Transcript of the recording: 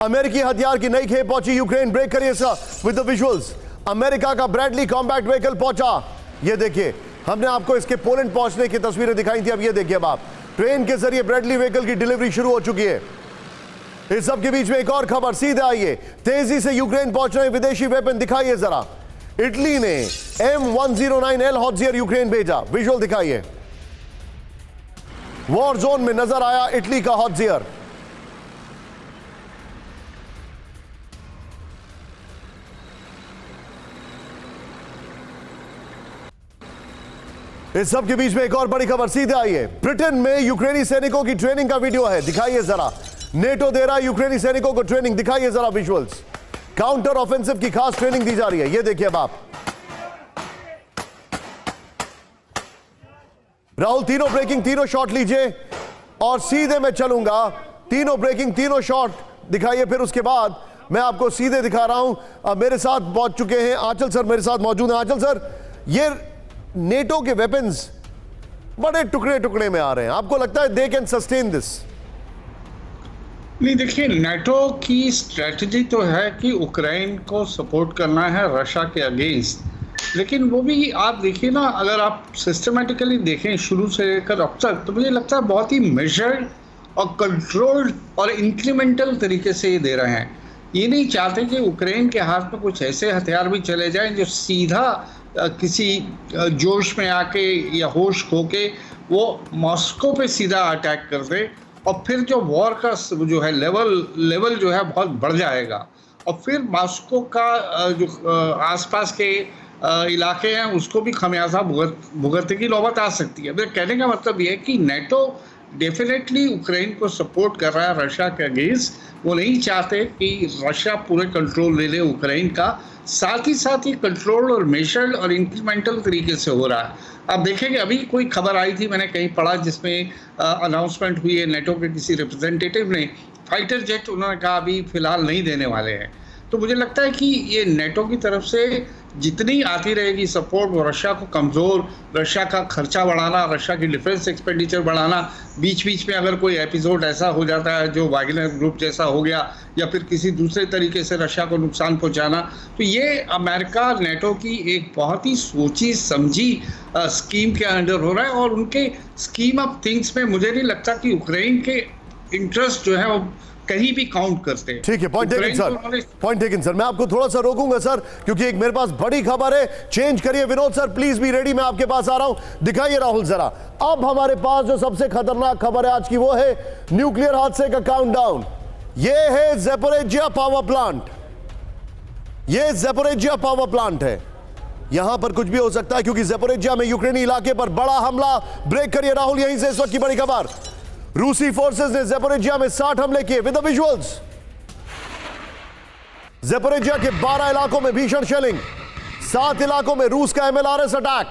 अमेरिकी हथियार की नई खेप पहुंची यूक्रेन। ब्रेक करिए विद द विजुअल्स। अमेरिका का ब्रैडली कॉम्बैट व्हीकल पहुंचा। ये देखिए, हमने आपको इसके पोलैंड पहुंचने की तस्वीरें दिखाई थी। अब ये देखिए, अब आप ट्रेन के जरिए ब्रैडली व्हीकल की डिलीवरी शुरू हो चुकी है। इस सब के बीच में एक और खबर सीधे आई है। तेजी से यूक्रेन पहुंच रहे विदेशी वेपन दिखाइए जरा। इटली ने M109L हॉटजियर यूक्रेन भेजा। विजुअल दिखाइए। वॉर जोन में नजर आया इटली का हॉटजियर। इस सब के बीच में एक और बड़ी खबर सीधे आई है। ब्रिटेन में यूक्रेनी सैनिकों की ट्रेनिंग का वीडियो है, दिखाइए जरा। नेटो दे रहा है यूक्रेनी सैनिकों को ट्रेनिंग, दिखाइए जरा विजुअल्स। काउंटर ऑफेंसिव की खास ट्रेनिंग दी जा रही है। ये देखिए अब आप। राहुल, तीनों ब्रेकिंग, तीनों शॉट लीजिए और सीधे मैं चलूंगा। तीनों ब्रेकिंग, तीनों शॉट दिखाइए। फिर उसके बाद मैं आपको सीधे दिखा रहा हूं। अब मेरे साथ पहुंच चुके हैं आंचल सर, मेरे साथ मौजूद हैं। आंचल सर, ये नेटो के वेपन्स बड़े टुकड़े टुकड़े में आ रहे हैं, आपको लगता है दे कैन सस्टेन दिस? नहीं, देखिए, नेटो की स्ट्रेटजी तो है कि यूक्रेन को सपोर्ट करना है रशिया के अगेंस्ट, लेकिन वो भी आप देखिए ना, अगर आप सिस्टमेटिकली देखें शुरू से लेकर अब तक, तो मुझे लगता है बहुत ही मेजर्ड और कंट्रोल्ड और इंक्रीमेंटल तरीके से ये दे रहे हैं। ये नहीं चाहते कि यूक्रेन के हाथ में कुछ ऐसे हथियार भी चले जाएं जो सीधा किसी जोश में आके या होश खो के वो मॉस्को पे सीधा अटैक कर दे, और फिर जो वॉर का जो है लेवल जो है बहुत बढ़ जाएगा, और फिर मॉस्को का जो आसपास के इलाके हैं उसको भी खमियाजा भुगतने की नौबत आ सकती है। मेरे कहने का मतलब ये है कि नेटो डेफिनेटली यूक्रेन को सपोर्ट कर रहा है रशिया के अगेंस्ट। वो नहीं चाहते कि रशिया पूरे कंट्रोल ले ले यूक्रेन का, साथ ही कंट्रोल और मेजर्ड और इंक्रीमेंटल तरीके से हो रहा है। आप देखेंगे, अभी कोई खबर आई थी, मैंने कहीं पढ़ा, जिसमें अनाउंसमेंट हुई है नेटो के किसी रिप्रेजेंटेटिव ने, फाइटर जेट उन्होंने कहा अभी फिलहाल नहीं देने वाले हैं। तो मुझे लगता है कि ये नेटो की तरफ से जितनी आती रहेगी सपोर्ट, वो रशिया को कमज़ोर, रशिया का खर्चा बढ़ाना, रशिया की डिफेंस एक्सपेंडिचर बढ़ाना, बीच बीच में अगर कोई एपिसोड ऐसा हो जाता है जो वागनर ग्रुप जैसा हो गया, या फिर किसी दूसरे तरीके से रशिया को नुकसान पहुंचाना, तो ये अमेरिका नेटो की एक बहुत ही सोची समझी स्कीम के अंडर हो रहा है। और उनके स्कीम ऑफ थिंग्स में मुझे नहीं लगता कि यूक्रेन के इंटरेस्ट जो है वो कहीं भी काउंट करते हैं। ठीक है, point taken sir, point taken sir. मैं आपको थोड़ा सा रोकूंगा सर, क्योंकि एक मेरे पास बड़ी खबर है। चेंज करिए Vinod sir, please be ready, मैं आपके पास आ रहा हूं। दिखाइए राहुल जरा। अब हमारे पास जो सबसे खतरनाक खबर है आज की, वो है न्यूक्लियर हादसे का काउंटडाउन। ये है ज़ैपोरिज़िया पावर प्लांट। ये ज़ैपोरिज़िया पावर प्लांट है। यहां पर कुछ भी हो सकता है, क्योंकि ज़ैपोरिज़िया में यूक्रेनी इलाके पर बड़ा हमला। ब्रेक करिए राहुल, यहीं से इस वक्त की बड़ी खबर। रूसी फोर्सेस ने ज़ैपोरिज़िया में 60 हमले किए। विद द विजुअल्स, ज़ैपोरिज़िया के 12 इलाकों में भीषण शेलिंग, 7 इलाकों में रूस का MLRS अटैक।